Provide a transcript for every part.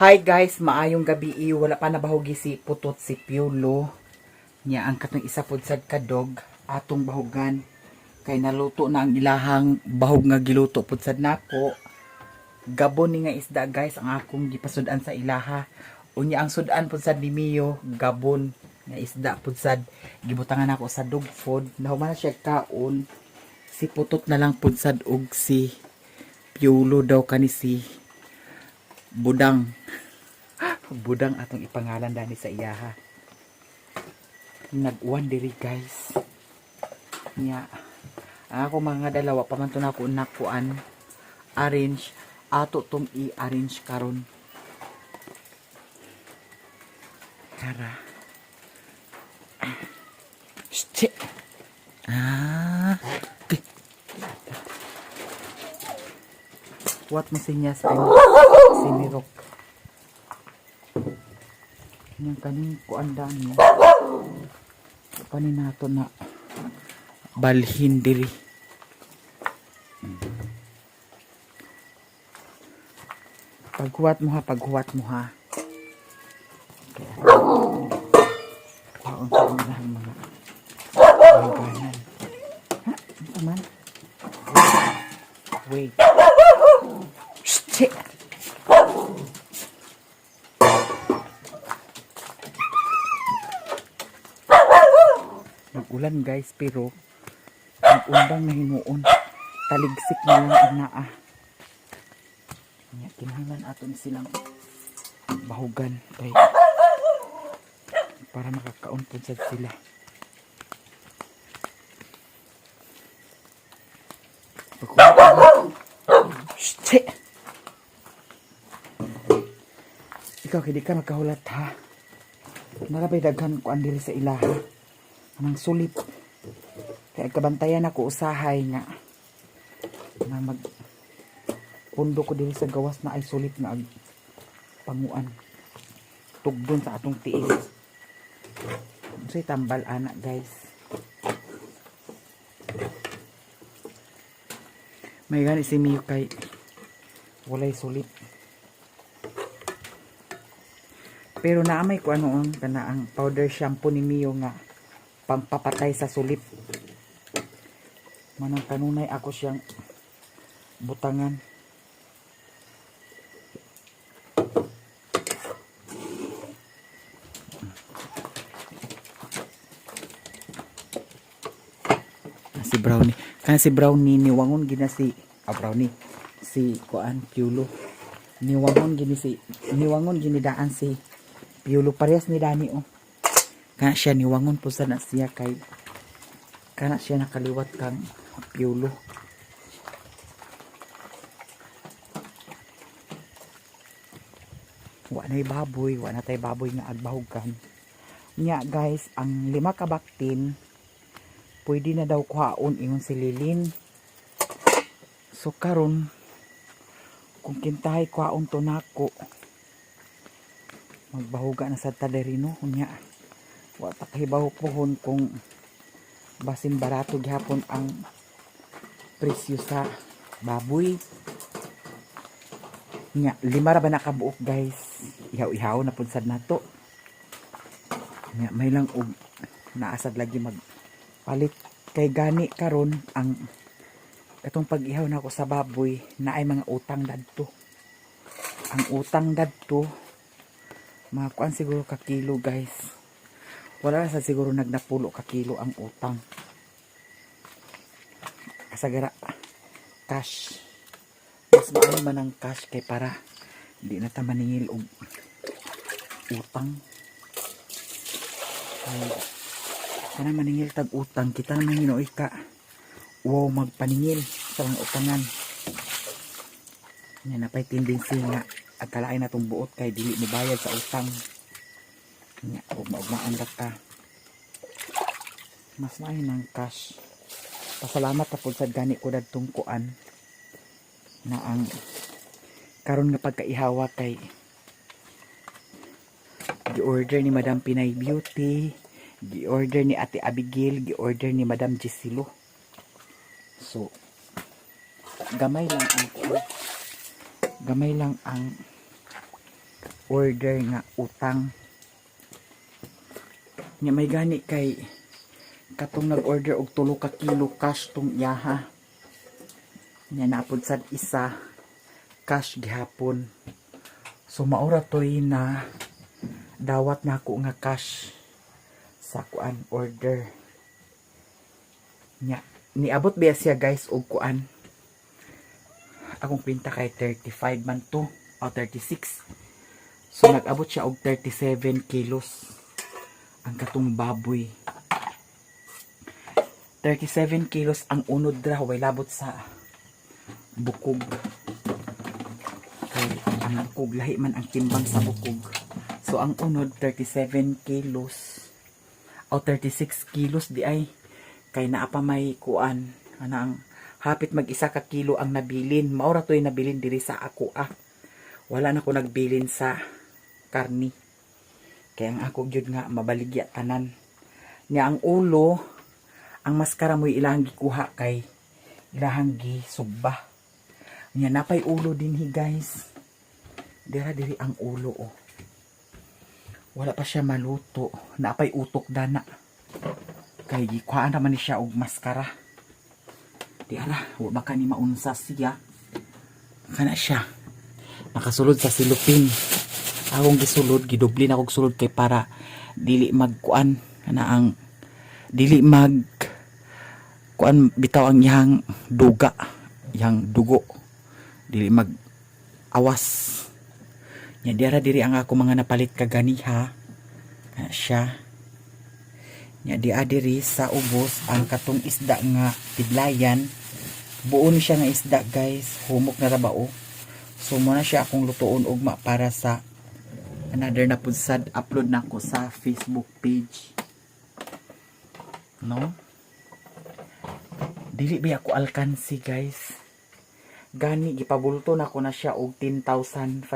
Hi guys, maayong gabi. Wala pa nabahugi si Putot si Piolo. Nya ang katong isa pod sad kadog atong bahugan. Kay naluto na ang ilahang bahog nga giluto pod sad nako. Gabon ni nga isda guys ang akong gipasudan sa ilaha. Unya ang sudan pod sad ni Mio, gabon nga isda pod sad gibutangan ako sa dog food. Nahuman na siya kaon. Si Putot na lang pod sad og si Piolo daw kani si Budang. Budang atong ipangalan dani sa iyaha. Nag-uwan diri guys. Nya ako mga dalawa pamanton ako nakuan arrange ato tong i-arrange karon. Tara. Shit. Okay. What mo sinyas ay sinirok. Yung kaning kuandaan mo. Panin nato na balhin diri. Paghuwat mo ha, paghuwat mo ha. Kaon sa mga baybanan. Ha? Ano man? Wait. Shit! Nag-ulan guys, pero nag-undang na hinuon. Taligsik na lang ang naa. Kinahanglan aton silang bahugan kay para makakaon po sila. Shit! Ikaw hindi ka magkahulat ha. Narabay daghan ko andiri sa ilaha. Anang sulit. Kaya kabantayan ako usahay nga na mag pundo ko diri sa gawas na ay sulit nga panguan. Tugdon sa atong tiis. Say tambal anak guys. May gani si Mio kay walay sulit. Pero naamay ko anoon kana ang powder shampoo ni Mio nga pampapatay sa sulit. Manang kanunay ako siyang butangan. Si Brownie. Kana si Brownie niwangon gina si Brownie. Si kuan Piolo. Niwangon gini daan si Piolo parehas ni Dani oh. Kana siya niwangon po sana siya kay kana siya nakaliwat kang Piolo. Wa na tay baboy nga agbahugan. Nya guys, ang 5 ka baktin pwede na daw kuhaon ingon si Lilin. So karon kung kintahay kuhaon to nako magbahuga na sa taderino nya wa ta kahibaw pohon kung basin barato gihapon ang presyo sa baboy. Nya 5 ra ba nakabuok guys, ihaw-ihaw na pud sad nato. Nya may lang og naasad lagi magpalit kay gani karon ang katong pag-ihaw na ako sa baboy na ay mga utang dadto. Ang utang dadto mga kuan siguro ka kilo guys. Wala sa siguro nagnapulo ka kilo ang utang. Kasagara cash. Mas maayo man ang cash kay para di na ta maningil og utang. Kana maningil tag utang kita naman hinuoy ka. Wow magpaningil sa mga utangan. Nya napay tendency nga agkalain natong buot kay dili mo bayad sa utang. Nya ugma-ugmaan ka. Mas maayo ng cash. Pasalamat ta pud sad gani ko dadtong kuan na ang karon nga pagkaihawa kay gi-order ni Madam Pinay Beauty, gi-order ni Ate Abigail, gi-order ni Madam Gisilo. So gamay lang ang order nga utang. Nya may gani kay katong nag-order og 3 ka kilo cash tong iyaha. Nya naapod sad isa cash gihapon. So maura toy na dawat na ako nga cash sa kuan order. Nya niabot biya siya guys og kuan. Akong pinta kay 35 man to o 36. So nag-abot siya og 37 kilos ang katong baboy. 37 kilos ang unod dra, way labot sa bukog. Kay ang bukog lahi man ang timbang sa bukog. So ang unod 37 kilos o 36 kilos di ay kay naa pa may kuan anang hapit mag-1 ka kilo ang nabilin. Maura to'y nabilin diri sa ako Wala na ko nagbilin sa karni. Kaya ang ako gyud nga mabaligya tanan. Nya ang ulo, ang maskara mo ilang gikuha kay ilang gisugba. Nya napay ulo dinhi guys. Diri ang ulo Wala pa siya maluto. Napay utok dana. Kay gikuhaan naman ni siya og maskara. Di ara, wa baka ni maunsa siya. Kana siya. Nakasulod sa silupin. Akong gisulod, gidublin akong sulod kay para dili magkuan na ang dili mag kuan bitaw ang iyang duga, iyang dugo. Dili mag awas. Nya diara diri ang ako mga napalit kaganiha. Kana siya. Nya diha diri sa ubos ang katong isda nga tidlayan. Buo ni siya nga isda guys, humok na rabao. So mo na siya akong lutoon ugma para sa another na pud sad upload na ko sa Facebook page. No? Dili ba ako alkansi guys. Gani gipabulto na ko na siya og 10,500.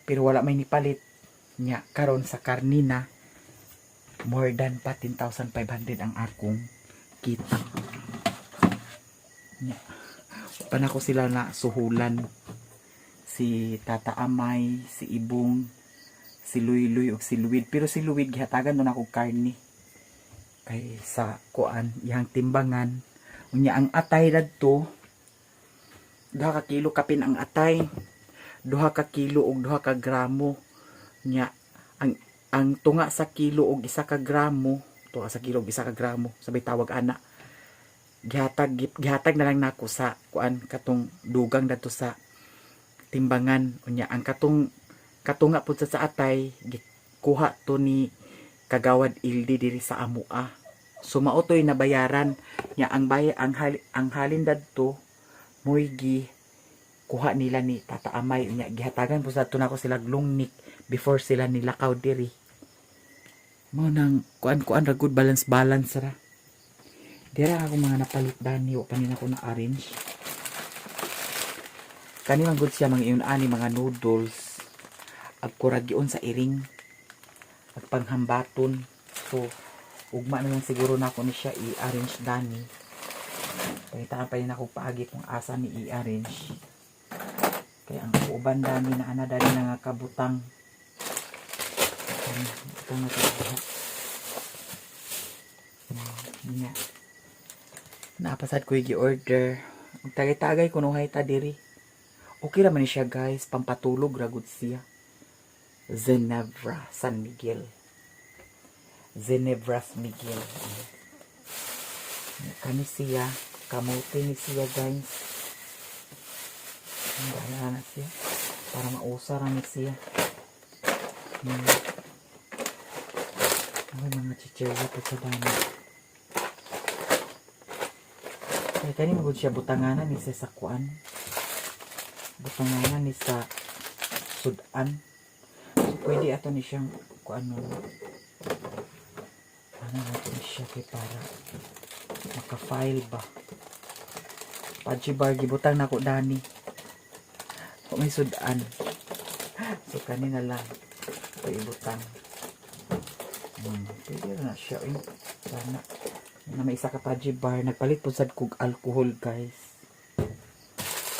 Pero wala may nipalit nya karon sa karnina more than pa 10,500 ang akong kita. Nya pa na ko sila na suhulan. Si Tata Amay, si Ibong, si Luy o si Luwid. Pero si Luwid gihatagan doon ako karni. Kay sa kuan, yang timbangan. Unya ang atay dadto, 2 ka kilo kapin ang atay. 2 ka kilo og 2 ka gramo. Nya ang tunga sa kilo og 1 ka gramo, tunga sa kilo og 1 ka gramo, sabay tawag ana. Gihatag na lang nako sa kuan katong dugang dadto sa timbangan. Unya ang katunga pud sa atay gikuha to ni Kagawad Ildi diri sa amua. So mautoy na bayaran nya ang ang halin dadto moy gi kuha nila ni Tata Amay. Unya gihatagan pud sa nako sila glungnik before sila nilakaw diri. Mo nang kuan ra good balance ra. Dira ako mga napalit dani wa pa nila ko na arrange. Kani man gud siya mga iyon ani mga noodles. Agkuragion sa iring. At panghambaton. So ugma na lang siguro na ako ni siya i-arrange dani. Pangitaan pa rin ako paagi kung asa ni i-arrange. Kaya ang uban dani na ana dani na nga kabutang. Ito na ito. Nga. Napasad ko yung order. Tagay-tagay kunuhay ta diri. Okay naman siya guys. Pampatulog ragod siya. Ginebra San Miguel. Ginebra San Miguel. Kani siya. Kamote ni siya guys. Wala na siya. Para mausar ni siya. Ay mga chichewa po sa dami. Kaya kani magod siya butanganan ni sa kuan. Butanganan ni sa sudan. So pwede ato ni siyang kuan no. Ano natin siya kay para maka-file ba. Paji-bar gibutang na ko dani. Kung may sudan. So kanina lang paibutang. Pwede na siya. Sana na may isa ka paji-bar. Nagpalit po sad kog alcohol guys.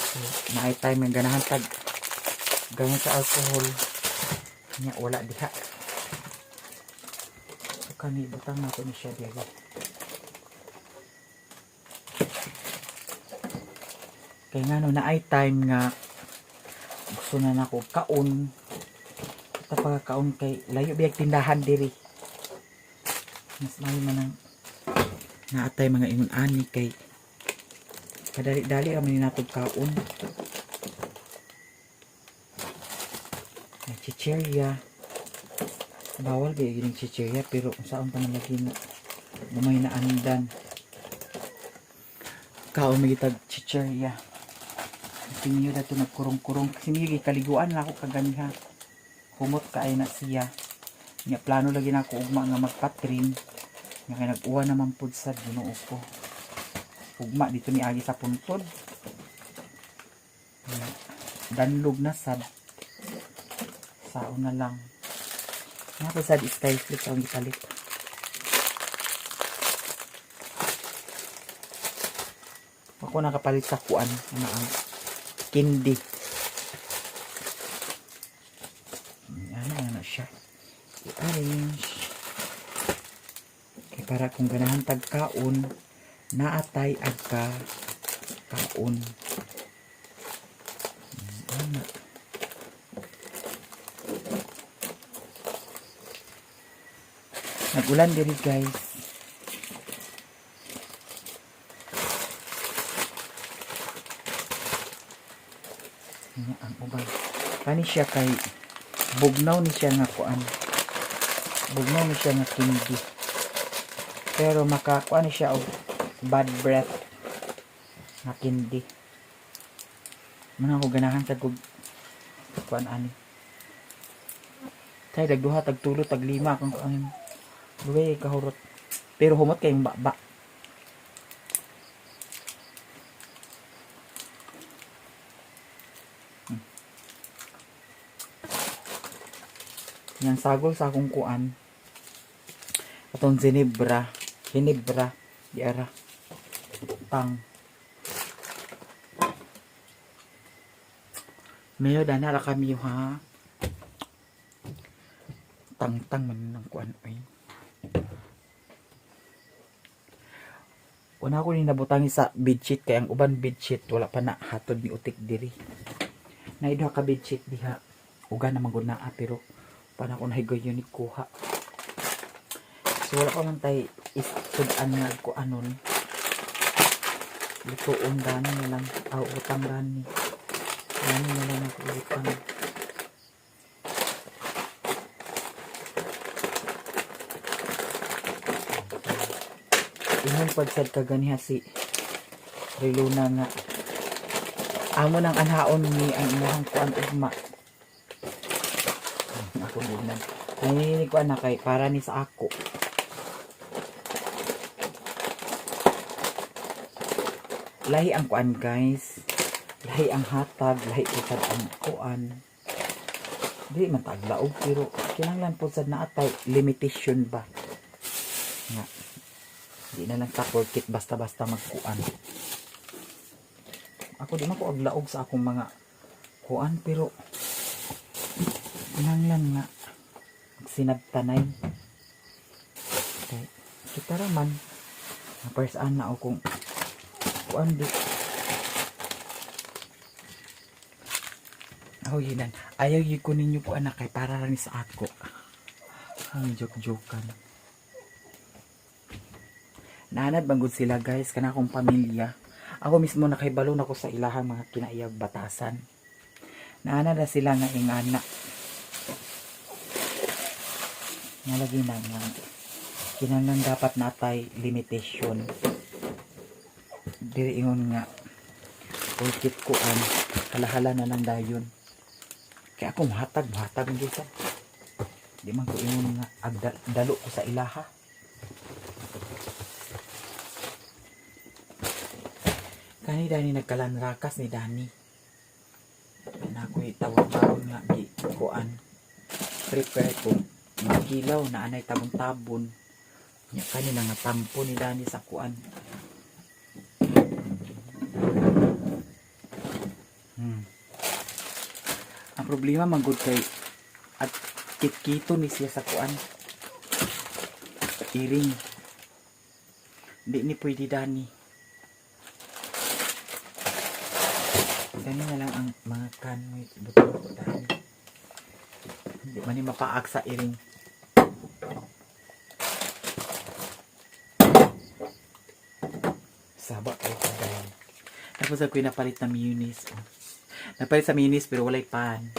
So naay time yung ganahan tag ganyan sa alcohol nya wala diha. So kani butang nato ni siya diri. Kaya nga no na ay time nga gusto na nako kaon. Ita pagkaon kay layo biyag tindahan diri. Mas may man ang naatay mga ingon ani kay kadali-dali ra man natog kaon. May chichirya. Bawal ba yung chichirya pero kung saan pa naman lagi may naandan. Kaon may gitag chichirya. Kasi niyo dato nagkurong-kurong. Kasi niyo kaliguan na ako kaganiha. Humot ka ay na siya. Nga plano lagi na ako ugma nga magpatrin. Nga kaya nag-uwa naman po sa Ginoo ko. Ugma dito ni agi sa puntod. Danlog na sad. Sao na lang. Nga po sad Skyflix ang gipalit. Ako nakapalit sa kuan. Ano ang candy. Ano siya. I-arrange. Kaya para kung ganahan tagkaon, naatay agka kaon. Nagulan diri guys. Nga ang uban. Kani siya kay bugnaw ni siya nga kuan. Bugnaw ni siya nga candy. Pero makakuha ni siya og bad breath nga candy. Muna ko ganahan sa kog kuan ani. Kay dagduha tagtulo taglima kung ang duwe kahurot. Pero humot kayong baba. Yang sagol sa akong kuan. Atong Ginebra diara. Tang. Mayo dana ra kami ha. Tang man ng kuan oy. Una ko ni nabutangi sa bedsheet kay ang uban bedsheet wala pa na hatod ni utik diri. Naidha ka bedsheet diha. Uga na maguna pero para ko nahigoy yun ni kuha. So wala pa man tay istudan nga ko anon. Lutoon gani na lang. Utang gani. Gani na lang ako utang. Ingon pagsad ka ganiha si Riluna nga. Amo nang anhaon ni ang imuhang kuan ugma. Ako din. Nanininig ko na kay para ni sa ako. Lahi ang kuan guys. Lahi ang hatag, lahi itad ang kuan. Di man taglaog pero kinahanglan po sad naatay limitation ba. Nga. Di na lang ta porkit basta-basta magkuan. Ako di man ko aglaog sa akong mga kuan pero kinahanglan nga sinabtanay. Okay. Kita raman naparsaan na ako kung kuan di. Oh, yun. Ayaw yun ko ninyo po anak kay para rin sa ako. Ang joke-jokan. Naanad banggod sila guys, kana akong pamilya. Ako mismo nakaibalon ako sa ilahang mga kinaiyag batasan. Naanad na sila nga ingana. Nalagi na nga. Kinanglan dapat natay limitation. Diri ingon nga. Pulkit ko an. Halahala na lang dayon. Kaya ako mahatag dito. Di man ko ingon nga. Dalo ko sa ilaha. Kani Dani nagkalanrakas ni Dani. Na ako'y tawag-tawag nga. Kuan. Prepare ko. Magilaw na anay tabon-tabon. Kanina nga tampo ni Dani sa kuan. Ang problema manggod kay at kit-kito ni siya sa kuan. Iring. Hindi ni pwede dani. Dani na lang ang mga kanmoy. Butang ko dani. Hindi man ni mapaag sa iring. Saba kayo kagayan. Tapos ako yung napalit na mayonnaise. Oh. Napalit sa mayonnaise pero walay pan.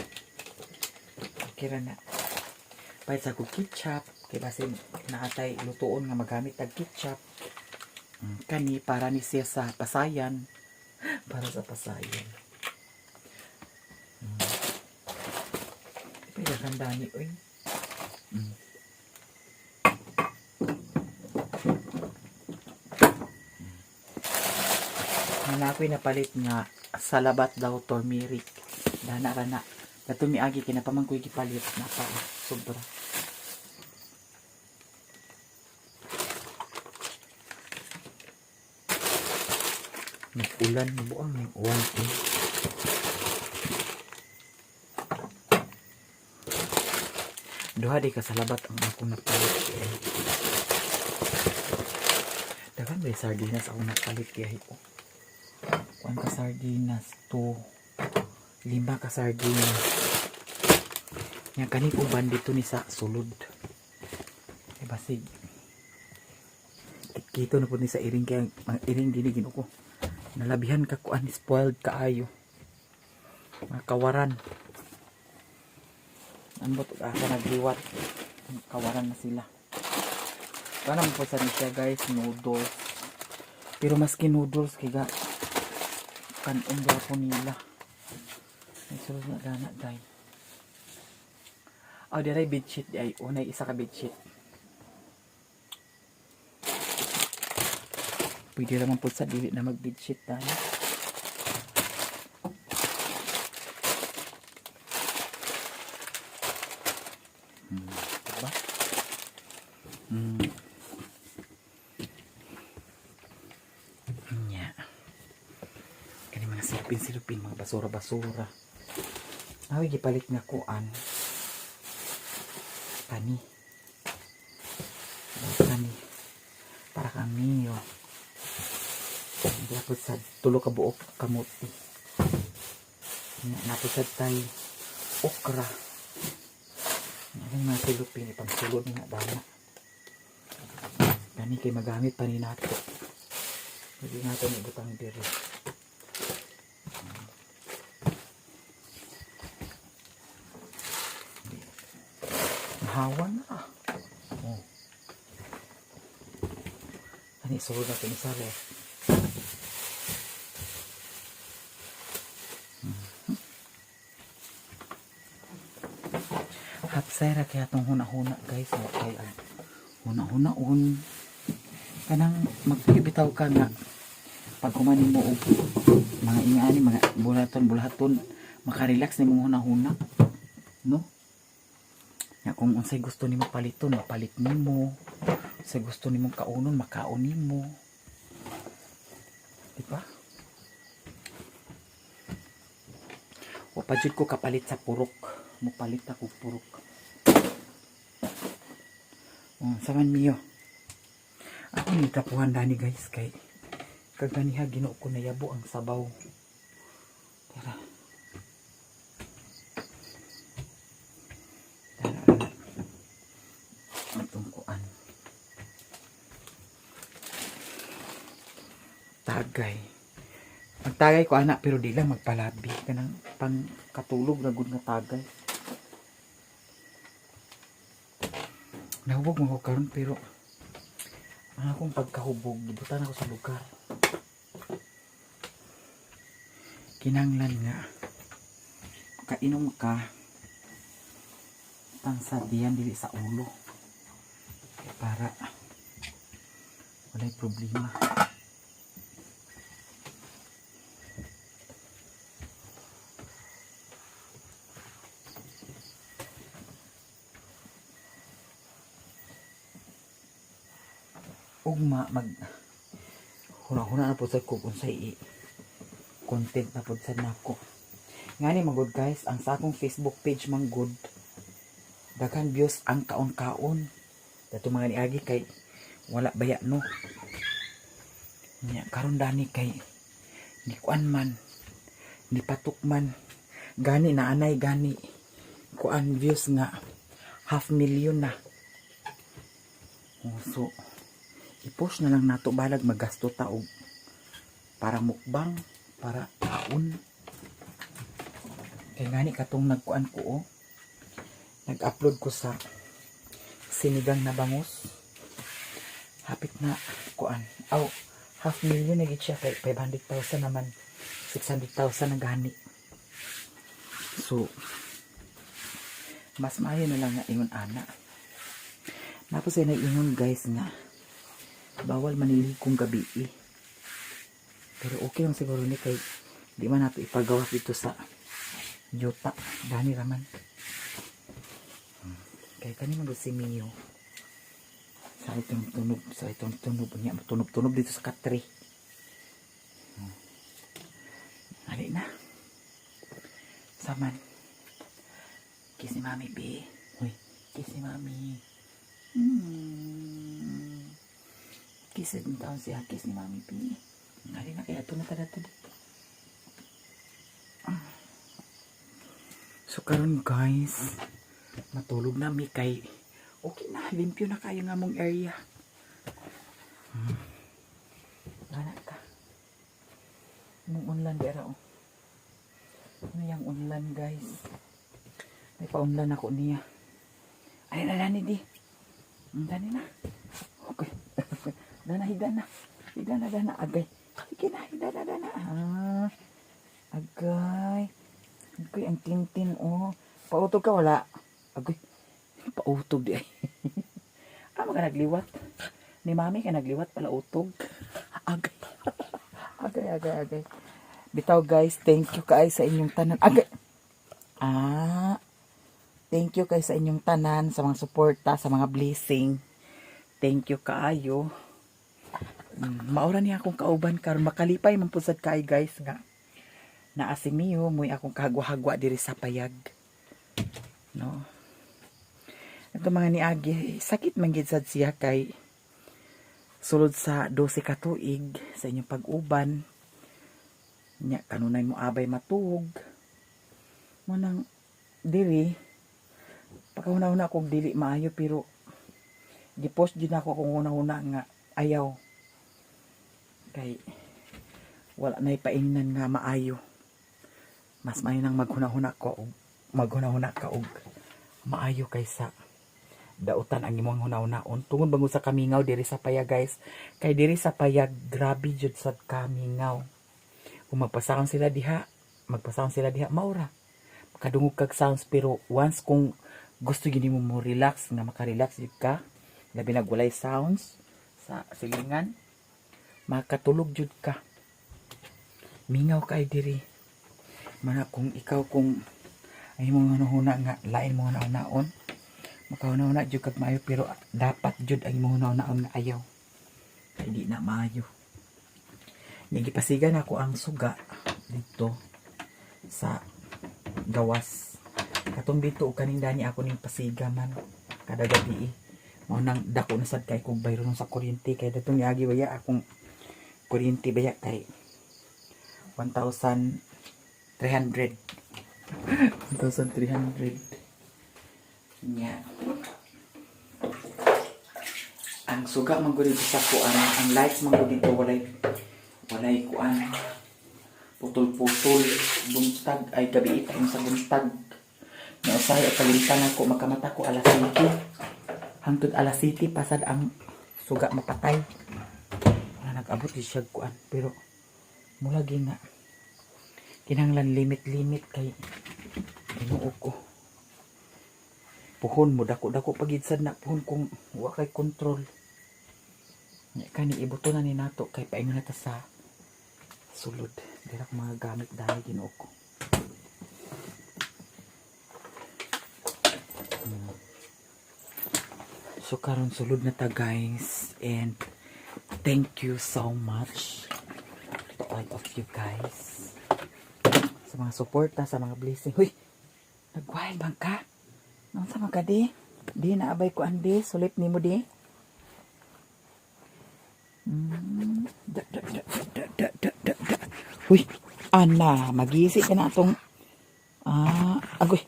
Okay ra na. Palit sa ko ketchup. Kaya basi naatay lutoon nga magamit tag ketchup. Kani para ni siya sa pasayan. Para sa pasayan. Pwede kang dani. Uy. Na ako'y napalit nga salabat daw turmeric. Dana ra na. Dato miagi kinapaman ko'y gipalit na pa sobra. Nag-ulan buang ng uwan. Duha di ka salabat ang ako napalit. Dagan may sardinas ako napalit kaya ko. 1 ka sardinas, 2, 5 ka sardinas. Yang kani ko bandito ni sa sulod. Diba sig? Kito na po ni sa iring kaya ang iring dinigin ko. Nalabihan ka kuan spoiled kaayo. Mga kawaran. Ano ba ito? Asa nagliwat. Kawaran na sila. Parang po sa siya guys, noodles. Pero maski noodles kaya kanon po nila. May sulod na gana dahil. Oh, diray bedsheet ay unay isa ka bedsheet. Pwede naman po sa dili na mag bedsheet dahil. Diba? Yeah. Kani mga silupin, mga basura-basura. Nawi gipalit nga kuan. Kani para kami napod sa tulo ka buok kamuti napod sa tay okra ang mga silupin ipang sulod nga dana kani kay magamit pa ni nato hindi nato ibutang diri hawan na sulod natin isa left. Hapsay ra kaya itong huna-huna guys. Okay, huna-hunaon. Kanang magbibitaw ka nga pag kumanin mo og mga ingani, mga bulaton, makarelax ni mong huna-huna. No? Ya, kung unsay gusto nimo paliton, mapalit nimo. Sa gusto nimong kaunon, makaunin mo. Diba? O padyod ko kapalit sa purok. Mupalit ako purok. Saman miyo. Ako ni tapuhan dani guys kay kaganiha ginoo ko na yabo ang sabaw. Tara. Tagay. Magtagay ko anak pero di lang magpalabi. Kanang pang katulog na gud nga tagay. Nahubog mo ko karon pero ang akong pagkahubog gibutan ako sa lugar. Kinanglan nga kainom ka tansad diyan dili sa ulo. Para walay problema. Ugma mag huna-huna na po sa kung unsay content na po sa nako Ngani magud guys, ang sa akong Facebook page man good. Daghan views ang kaon-kaon. Dato mga niagi kay wala baya no. Nya karon dani kay ni kuan man, ni patuk man. Gani na anay gani kuan views nga 500,000 na. So i-post na lang nato balag magasto ta og para mukbang, para kaon. Kaya gani katong nagkuan ko nag-upload ko sa sinigang na bangus. Hapit na kuan. 500,000 na gid siya kay 500,000 naman. 600,000 na gani. So mas maayo na lang nga ingon ana. Napos ay nag-ingon guys nga bawal manilikong gabi Pero okay lang siguro ni kay di man nato ipagawas dito sa yuta. Dani raman. Kaya kanina si Mio. Sa itong tunog niya. Tunog dito sa katri. Ali na. Saman. Kiss ni Mami, B. Uy, kiss ni Mami. Kiss din taon siya. Kiss ni Mami, B. Ali na kaya ito na tada ito dito. So karon guys, matulog na mi kay okay na, limpyo na kayo nga mong area. Gana ka. Mong unlan dera oh. Ano yung unlan guys? May pa-unlan ako niya. Ay na dani di. Dani na. Okay. Dana hidana. Hidana agay. Sige na hidana. Agay. Agay ang tintin oh. Pautog ka wala. Agay. Pautog di ay. Ano ka nagliwat? Ni Mami ka nagliwat pala utog. Agay. Agay. Bitaw guys, thank you kay sa inyong tanan. Agay. Thank you kay sa inyong tanan, sa mga suporta, sa mga blessing. Thank you kaayo. Maura niya akong kauban karon makalipay man pud sad kay guys nga. Naa si Mio, muy akong kahagwa-hagwa diri sa payag. No. Ito mga niagi, sakit man gid sad siya kay sulod sa 12 ka tuig sa inyong pag-uban. Nya kanunay mo abay matug. Mo nang diri pagkahuna-huna kog dili maayo pero gi-post jud ako kung una-una nga ayaw. Kay wala na ipaingnan nga maayo. Mas maayo nang maghuna-huna ka og maayo kaysa dautan ang imong huna-hunaon tungod bango sa kamingaw diri sa payag guys. Kay diri sa payag grabe jud sa kamingaw. Kung magpasahon sila diha maura makadungog kag sounds pero once kung gusto gini mo relax na makarelax jud ka labi na walay sounds sa silingan makatulog jud ka. Mingaw kay diri mana kung ikaw kung ay mo huna nga lain mo huna-hunaon makahuna-huna jud kag maayo pero dapat jud ang imong huna-hunaon nga ayaw kay di na maayo. Nagipasigan ako ang suga dito sa gawas katong dito kaning dani ako ning pasiga man kada gabi mao nang dako na sad kay kog bayro sa kuryente kay datong yagi baya akong kuryente baya kay 1,300 nya ang suga man gud sa kuan ang lights man gud dito walay kuan putol-putol buntag ay gabi ita sa buntag na usay palitan ako makamata ko alas 7 hangtod alas 7 pasad ang suga mapatay na nag-abot siya kuan pero mula gina kinahanglan limit kay Ginoo ko puhon mo dako pagid sad na puhon kung wa kay control nya kani ibuto na ni nato kay paingon na ta sa sulod dira ko mga gamit dahil Ginoo ko. So karon sulod na ta guys and thank you so much to all of you guys sa sa mga suporta, sa mga blessing. Huy, nag-wild bang ka? Nang sa mga di? Di, naabay ko andi. Sulit ni mo di. Huy, ana, magisi ka na atong, agoy.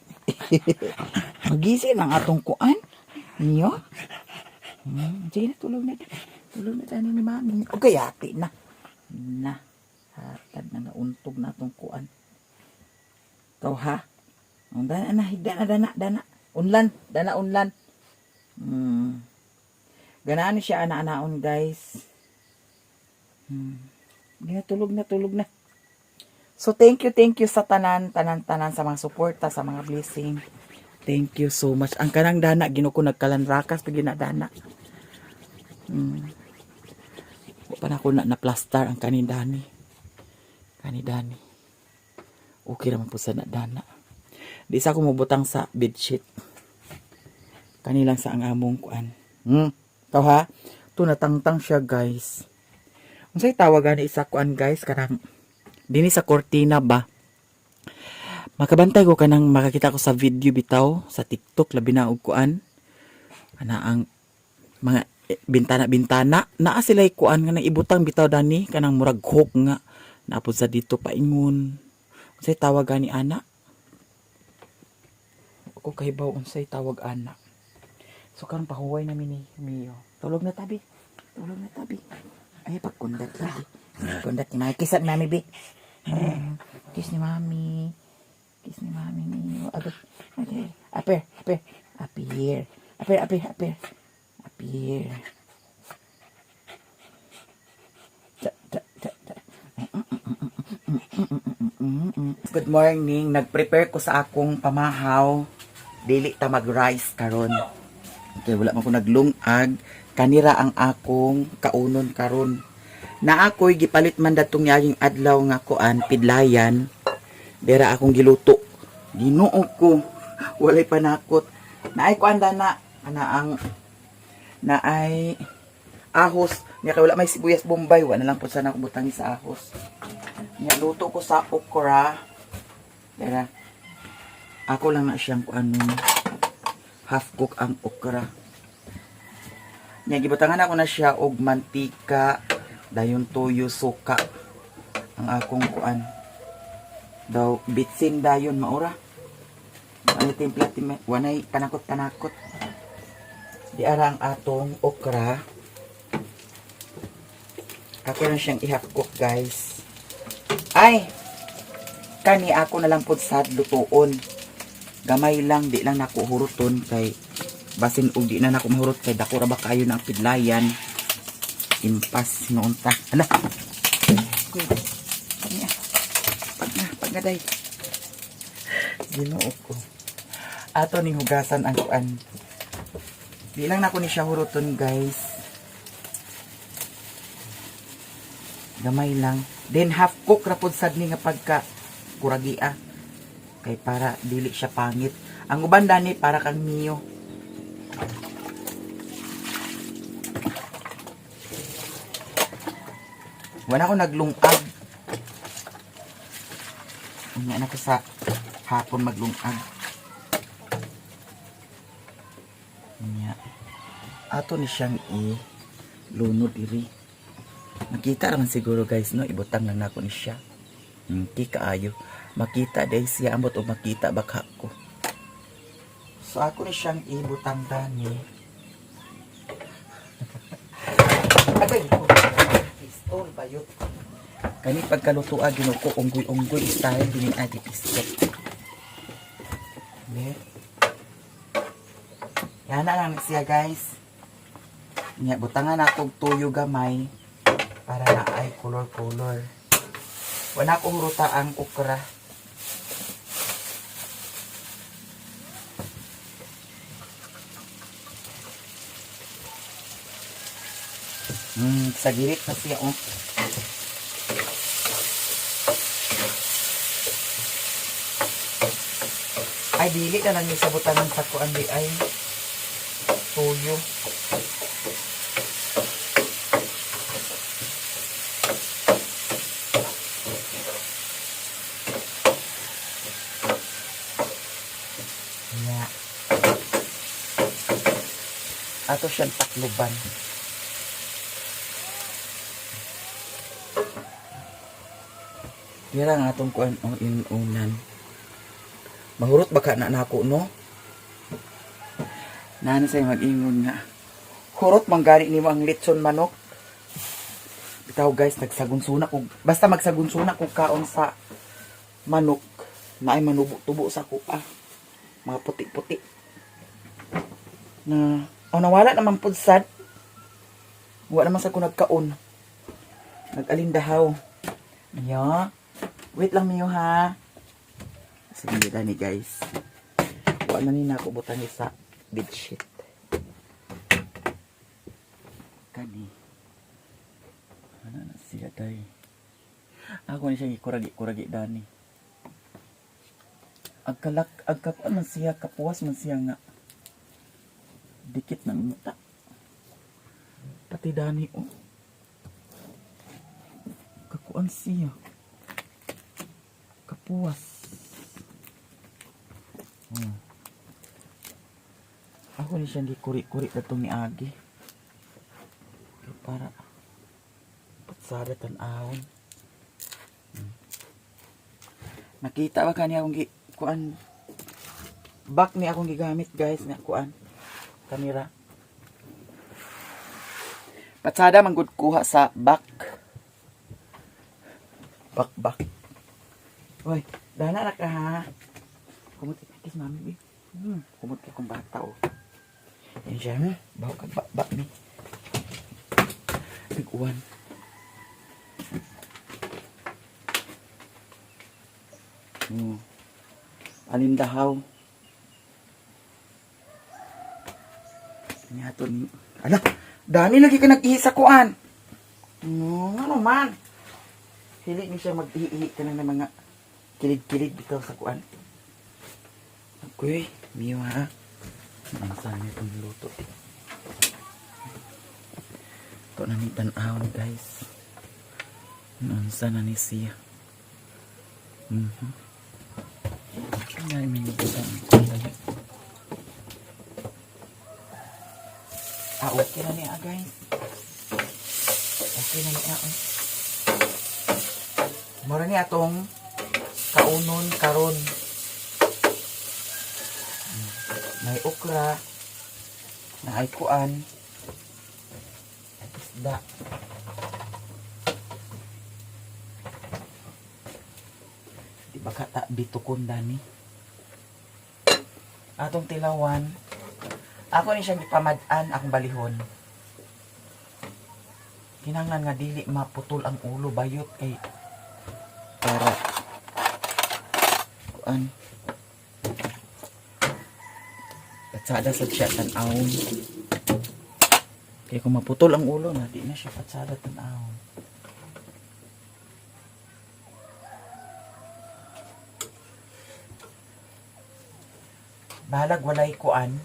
Magisi na atong kuan. Niyo? Sige na, tulog na. Tulog na tayo ni mami. Okay, hati na. Na. Hatad na nauntog na atong kuan. Ikaw ha? Ang dana na, dana. Unlan, dana unlan. Ganaan siya ana-anaon guys. Tulog na. So thank you sa tanan sa mga suporta, sa mga blessing. Thank you so much. Ang kanang dana, ginuko nagkalanrakas pag ginadana. Pa na ko na plaster ang kanindani. Okay naman po sa dana. Di sa ako mabutang sa bedsheet. Kanilang sa ang among kuan. Tao ha? Ito natangtang siya guys. Kung sa'y tawagan ni isa kuan guys, kanang dini sa kortina ba? Makabantay ko kanang makakita ko sa video bitaw, sa TikTok, labi na og kuan. Ana ang mga bintana. Naa sila'y kuan nga ibutang bitaw dani, kanang murag hook nga. Naapod sa dito paingon. Kung sa'y tawagan ni ana. Ako kahibaw kung sa'y tawag ana. So karang pahuway namin ni Mio. Tulog na tabi. Ay, pagkundat tabi. Kundat ni Mami. Kiss at Mami, bi. Kiss ni Mami. Mio. Agad. Okay. Aper. Apir. Apir. Good morning. Nag-prepare ko sa akong pamahaw. Dili ta mag-rice karon. Okay, wala man ko naglungag. Kanira ang akong kaunon karon. Na ako'y gipalit man datong yaying adlaw nga kuan pidlayan. Dera akong giluto. Ginoo ko. Walay panakot. Naay kuan dana ang naay ahos. Nya kay wala may sibuyas bombay, wala na lang pud sana ko butangi sa ahos. Nya luto ko sa okra. Dera ako lang na siyang kuan half cook ang okra. Nya gibutangan ako na siya og mantika, dayon toyo, suka. Ang akong kuan daw bitsin dayon maura. Wanay timpla, wanay panakot. Di ara ang atong okra. Ako na siyang i-half cook guys. Ay! Kani ako na lang pod sad lutuon. Gamay lang, di lang nako huruton kay basin og di na nako mahurot kay dako ra ba kayo ng pidlayan. Impas noon ta. Ala. Kuy. Pagnaday. Ginoo ko. Ato ning hugasan ang kuan. Di lang nako ni siya huruton guys. Gamay lang. Then half cook ra pod sad ni nga pagka kuragia. Kay para dili siya pangit. Ang uban dani para kang Mio. Wala ko naglungag. Unya na ko sa hapon maglungag. Unya. Ato ni siyang lunod iri. Makita naman siguro guys no, ibutang lang nako ni siya. Hindi kaayo. Makita dahil siya ambot o makita baka ko. So ako ni siyang ibutang dani. Agay ko. Pistol ba yun? Kani pagkalutua ginuko unggoy style dinin adi pistol. Okay. Yan na lang siya guys. Nya butangan ako tuyo gamay para na ay color. Wala ko huruta ang okra. Sa girit na siya Ay dili na lang yung sabutanan sa kuan di ay tuyo. Ato siyang takluban. Dira ang atong kuan o inunan. Mahurot baka na nako no? Nana say mag-ingon nga. Hurot man gani nimo ang litson manok. Bitaw guys, nagsagunsuna ko. Basta magsagunsuna ko kaon sa manok na ay manubo-tubo sa kuha. Mga puti-puti. Na nawala naman pud sad. Wala naman sa ko nagkaon. Nag-alindahaw. Yeah. Wait lang niyo ha. Sige ni guys. Wala na ako butang sa bedsheet. Kani. Ano na siya day. Ako ni siya kuragi dani. Agkakuan man siya, kapuwas man siya nga. Dikit ng mata. Pati dani kakuan siya. Kapuwas. Ako ni siya kuri-kuri na itong ni Agi. Para patsada tan-awon. Nakita ba kanya akong kuan back ni akong gigamit guys nga kuan kamera. Patsada man gud kuha sa back. Back. Oy, dana ra ka ha. Kumot kis mami bi. Kumot ka kung bata Yan siya ha. Bawa ka bak ni. Big-uwan. Alindahaw. Niyato ni. Ala, dami lagi ka nag-ihi sa kuan. Ano man. Hili ni siya mag-ihi ka na ng mga kilid-kilid dito sa kuan. Okay, miyo ha. Ang sana itong luto. Ito na ni tan-awon guys. Ang sana ni siya. Kaya may nagbutan. Okay na niya guys. Okay na niya. Mara niya itong kaunon karon. May okra na ay kuan isda di ba kata bitukon dani atong tilawan ako ni siya gipamad-an akong balihon kinanglan nga dili maputol ang ulo bayot kay para kuan patsada sa siya tan-awon. Kaya kung maputol ang ulo na, di na siya patsada tan-awon. Balag walay kuan.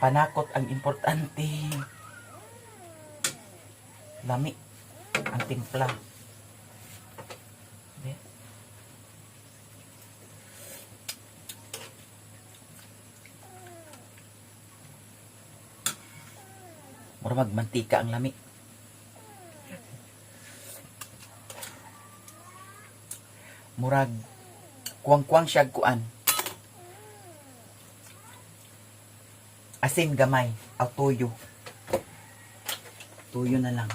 Panakot ang importante. Lami ang timpla. Mura magmantika ang lami. Murag kuwang-kuwang siya kuan. Asin gamay o tuyo. Tuyo na lang.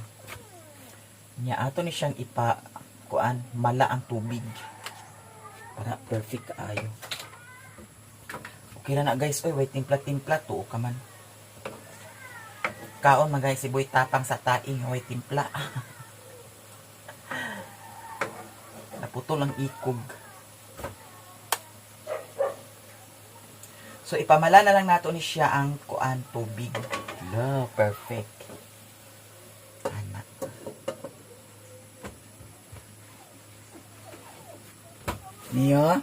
Nya ato ni siyang ipa kuan mala ang tubig. Para perfect ayo. Okay na guys, oy, wait timpla-timpla to ka man. Kaon magay siboy tapang sa taing hoy timpla. Naputol ang ikog. So ipamala na lang nato ni siya ang kuan tubig. Hello, perfect. Ana. Nia?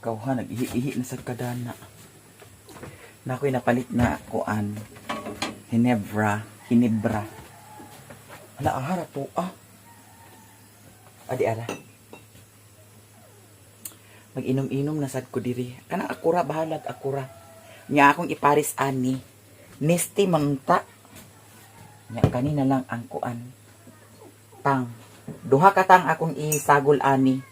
Kauha nag-ihi na sa kadana. Na ako'y napalit na kuan. Hinebra. Ala, ahara to. Adi ara. Mag-inom-inom na sad ko diri. Kanang akura bahalag akura. Nya akong iparis ani. Nesti mangta. Nya kanina lang ang kuan. Tang. Duha ka tang akong isagol ani.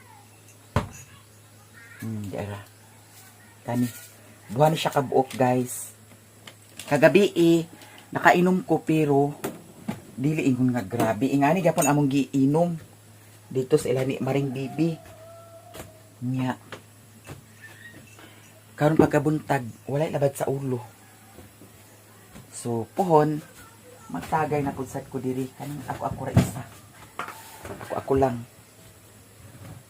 Dara. Kani. Duha ni siya kabuok guys. Kagabi nakainom ko pero dili ingon nga grabe. Ingani gyapon among giinom dito sa ilani Maring Bibi. Nya. Karon pagkabuntag, walay labad sa ulo. So, pohon, magtagay na pudsat ko diri. Kanang ako ra isa. Ako lang.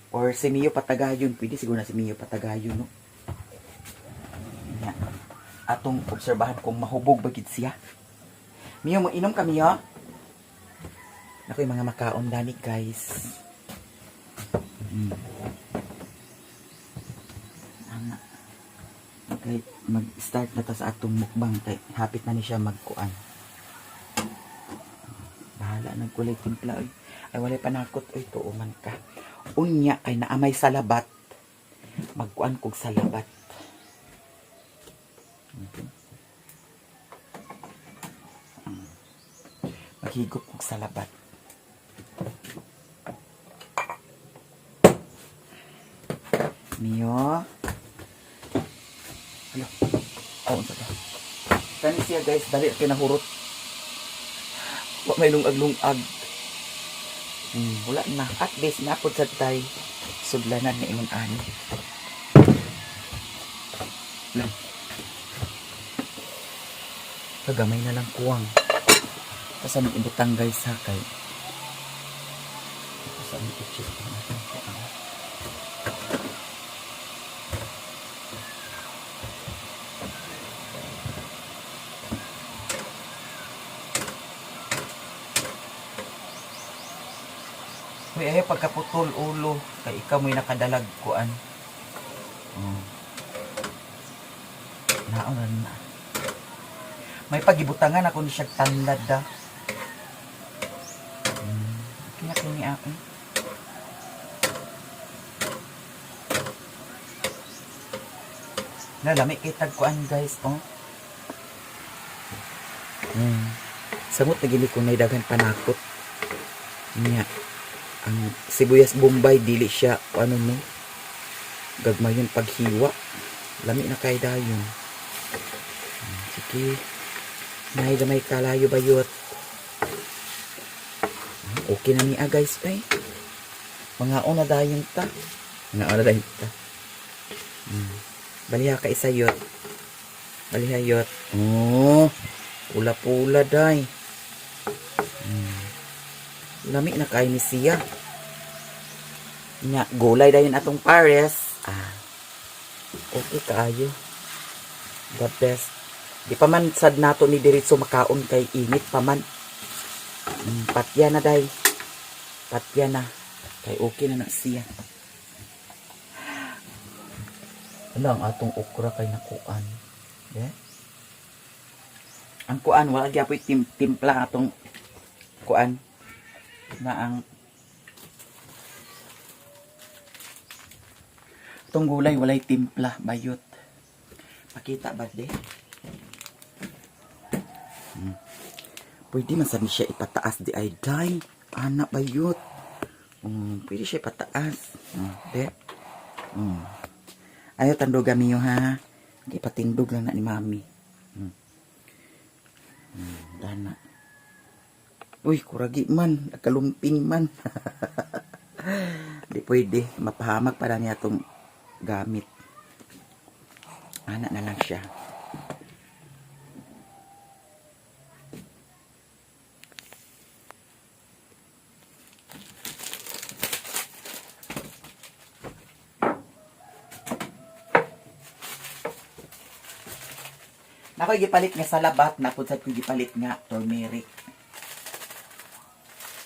Or si Mio Patagayon. Pwede siguro na si Mio Patagayon, no? Nya. Atong obserbahan kung mahubog bagid siya. Mio, mo inom ka, Mio? Ako yung mga makaon dani, guys. Okay, mag-start na ta sa atong mukbang kay hapit na ni siya magkuan. Bahala nagkulay timpla oy. Ay walay panakot oy tuuman ka. Unya kay naamay sa labat. Magkuan kog sa labat. Maghigop kog sa labat. Mio. Hello. Oh, unsa ba? Kani siya guys, dali kinahurot. Wa may lungag-lungag. Wala na. At least napod sa tay sudlanan ni ingon ani. Lang. Kagamay na lang kuwang. Kasi may ibutang guys ha kay. Kasi may i-check natin kuwang. Uy, ay pagkaputol ulo kay ikaw mo'y nakadalag kuan. Naon na. May pagibutangan ako ni siya tanlad da. Kaya kini ako. Nalami kitag kuan guys, oh. Samot na gini ko na daghan panakot. Niya. Ang sibuyas Bombay dili siya ano no. Gagmay yung paghiwa. Lami na kay dayon. Sige. Nay gamay kalayo bayot. Okay na niya guys ay. Mga una dayon ta. Mga una dayon ta. Baliha ka isayot. Balihayot. Oh. Pula-pula day. Lami na kay ni siya. Nya gulay dayon atong pares. Okay kaayo. God bless. Di pa man sad nato ni diretso makaon kay init pa man. Patya na day. Patya na. Kay okay na siya. Ano ang atong okra kay nakuan. Yeah? Ang kuan wala gyapon timpla atong kuan na ang itong gulay walay timpla bayot. Pakita ba de? Pwede man sabi siya ipataas di ay day. Anak bayot. Pwede siya ipataas. De. Ayaw tandog kami yung ha. Hindi patindog lang na ni mami. Dana. Uy, kuragi man. Nakalumping man. Di pwede. Mapahamak para niya itong gamit. Anak na lang siya. Nakoy gipalit nga sa labat, napudsad ko gipalit nga turmeric.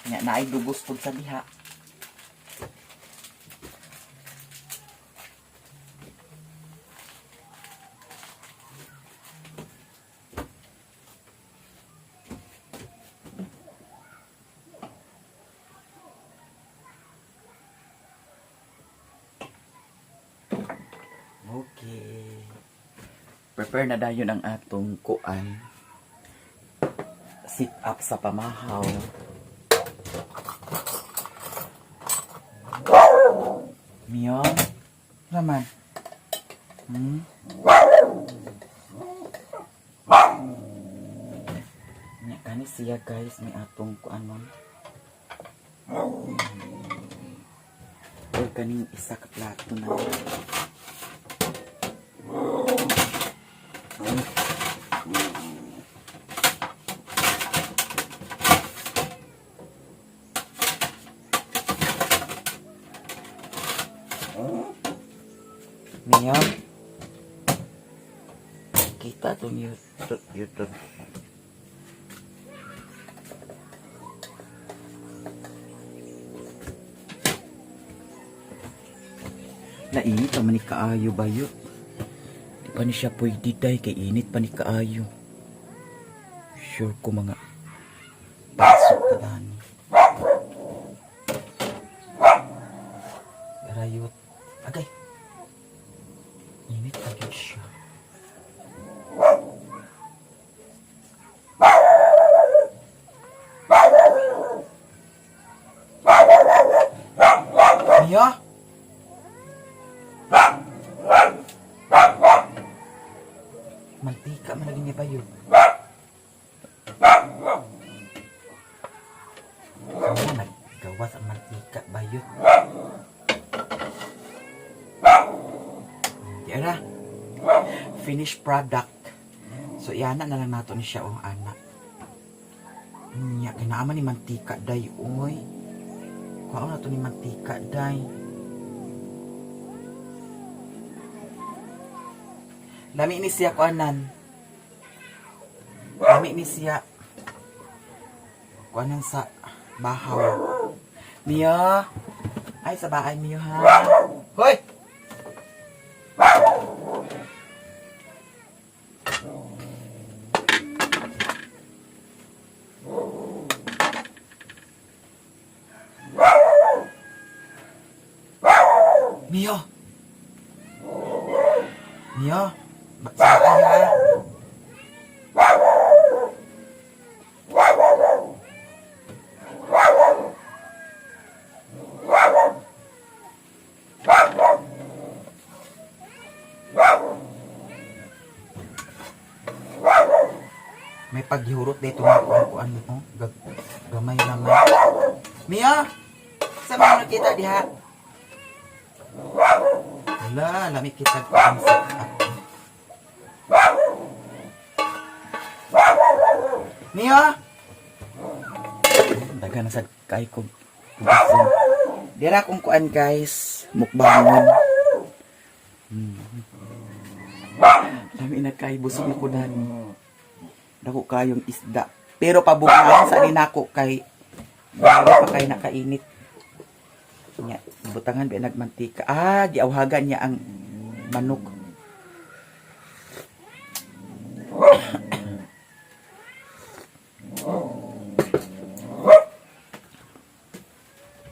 Nya naay dugos pud sa diha. Okay. Prepare na dayon ang atong kuan. Sit up sa pamahaw. Mio? Naman. Nya kani siya guys, may atong kuanon. Or kaning isa ka plato na. Mia, kita itong YouTube. Nainit naman ni kaayo ba yun? Di pa ni siya pwede day, kay init pa ni kaayo. Sure ko mga pasok ka dani. Garayot. Agay. Init lagi siya. Mia? Mantika man lagi niya ba yun? Ano naggawas ang mantika ba yun? Yara, finished product. So, iana na lang nato ni siya, anak. Nya, kinaaman ni mantika, day, oy. Kuha na to ni mantika, day. Lami ni siya, kuanan. Lami ni siya. Kuanan sa bahaw. Mia! Ay, sa bahay, Mia, ha? Hoy! Mia! Mia! Bakit ha? May paghurot dito nga kuan mo. Gamay naman. Mia! Sa mga nakita diha? Wala, lami kita kuan sa Mia! Daga na sa kay ko. Dira kong kuan guys, mukbangon. Lami na kay busog ko dani. Dako kayong isda. Pero pabungahan sa ninako kay wala pa kay nakainit. Nya, butangan ba nagmantika. Ah, giawhagan niya ang manok.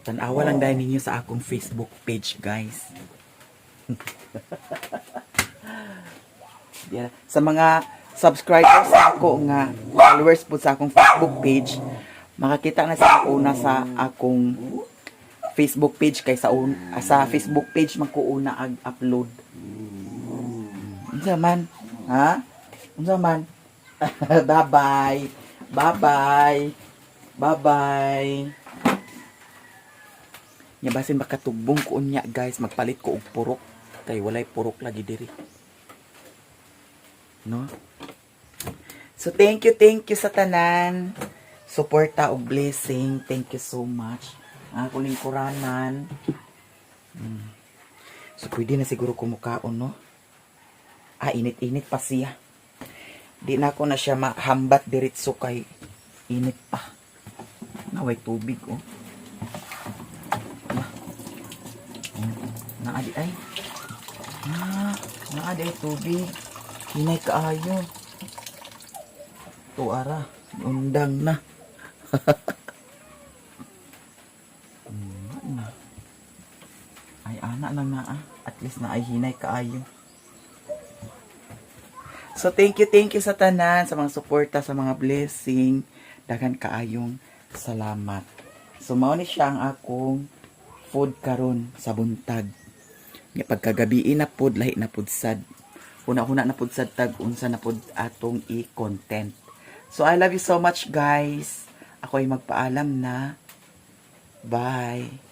Tanawa lang dahil ninyo sa akong Facebook page, guys. Sa mga subscribers ako nga followers po sa akong Facebook page, makakita na sa una sa akong Facebook page kay sa Facebook page man ko una upload. Unsa man? Ha? Unsa man? Bye-bye. Bye-bye. Bye-bye. Nya basin makatubong ko unya guys, magpalit ko og purok kay walay purok lagi diri. No? So thank you sa tanan. Suporta og blessing. Thank you so much. Ako lingkuranan. So pwede na siguro kumukaon, no? Ah, init-init pa siya. Di na ako na siya mahambat diretso kay init pa. Naway tubig, oh. Naadi ay. Naadi ay tubig. Hinay kaayo. Tuara. Undang na. Ay, ana lang na ah. At least na ay hinay kaayo. So thank you sa tanan, sa mga suporta, sa mga blessing. Daghan kaayong salamat. So mao ni siya ang akong food karon sa buntag. Nga pagkagabi na pod lahi na pod sad. Una-una na pod sad tag unsa na pod atong i-content. So I love you so much guys. Ako ay magpaalam na. Bye.